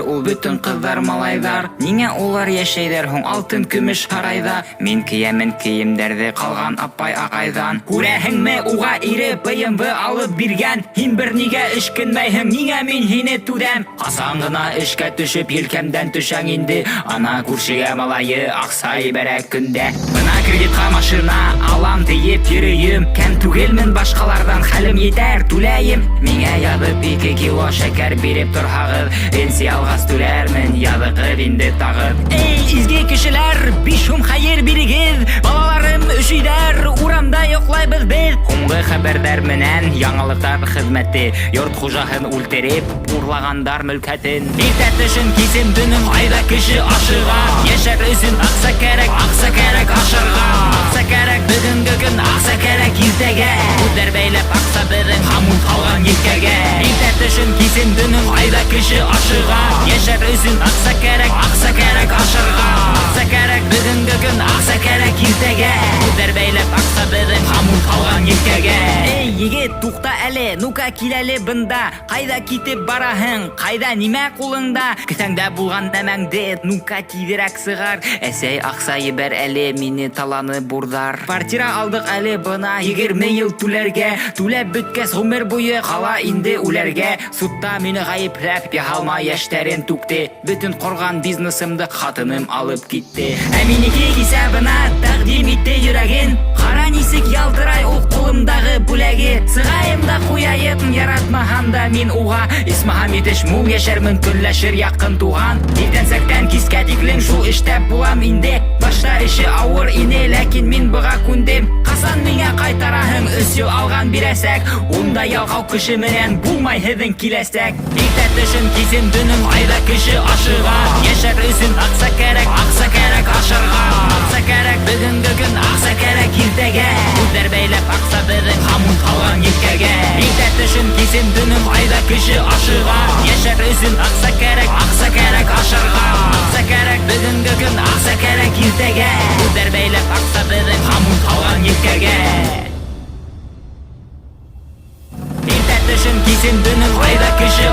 яшәйдер ул бүтән кызлар малайдар. Нигә улар яшәйдер һуң алтын көмеш һарайда? Мин киемен киемдәрдә калган апай агайдан. Күрәһеңме уга ире BMW алып биргән? Һин бер нигә эшкинмәйһең? Нигә мин һине түдәм? Касан гына эшкә төшеп елкәмдән төшәң инде. Ана күршегә малайы аксай бәрәк көндә. Бына кредитка машина алам диеп йөрөйем. Кәм түгелмен башкалардан хәлем етәр түләем. Миңа ябып 2 кило шәкәр биреп торһагыз, пенсия алгас түләрмен ябыгып инде тагы. Эй, изге кешеләр, 5 сум хәер бирегез. Балаларым өшидәр, урамда йоклайбыз без. Һуңгы хәбәрдар менән яңалыктар хезмәте. Йорт хуҗаһын үлтереп, урлагандар мөлкәтен. Иртә төшен кисем дөнем айда кеше ашыга. Яшәр өчен акса кәрәк ашырга. Акса кәрәк бүгенге көн, акса кәрәк иртәгә. Күзләр бәйләп акса бирен һамун калган иртәгә. Иртә төшен кисем дөнем айда кеше ашыга. Яшәр өчен акса кәрәк ашырга. Акса кәрәк бүгенге көн, акса кәрәк иртәгә. Күзләр бәйләп акса бирен һамун калган иртәгә. Эй, егет, тукта әле, нука кил әле бында. Кайда китеп бараһың? Кайда нимә кулыңда? Кесәңдә булган нәмәңде нука тизрәк сыгар. Әсәй аксай бер әле, мине таланы бурдар. Квартира алдык әле бына 20 ел түләргә. Түләп беткәс гомер буе кала инде үләргә. Судта мине гаепләп яһалма яшьтәрен түкте. Бүтән корган бизнесымды хатыным алып китте. Ә минеке хисабына тәкъдим итте йөрәген. Кара нисек ялтырай ул кулымдагы бүләге. Сыгаем да куяем яратмаган да мин уга. Исмаһам итеш мул яшәрмен көнләшер якын туган. Иртән сәктән кискә тиклем шул эштә булам инде. Башта эше авыр ине, ләкин мин быга күндем. Касан миңа кайтараһың 3 ел алган бирәсәк? Унда ялгау кеше менән булмай һеҙҙең киләсәк. Иртә төшен кисем дөнем айда кеше ашыга. Яшәр өчен акса кәрәк ашырга. Акса кәрәк бүгенге көн, акса кәрәк иртәгә. Күзләр бәйләп акса бирен һамун калган иртәгә. Иртә төшен кисем дөнем айда кеше ашыга. Яшәр өчен акса кәрәк ашырга. Акса кәрәк бүгенге көн, акса кәрәк иртәгә. Күзләр бәйләп акса бирен һамун калган иртәгә. Иртә төшен кисем дөнем айда кеше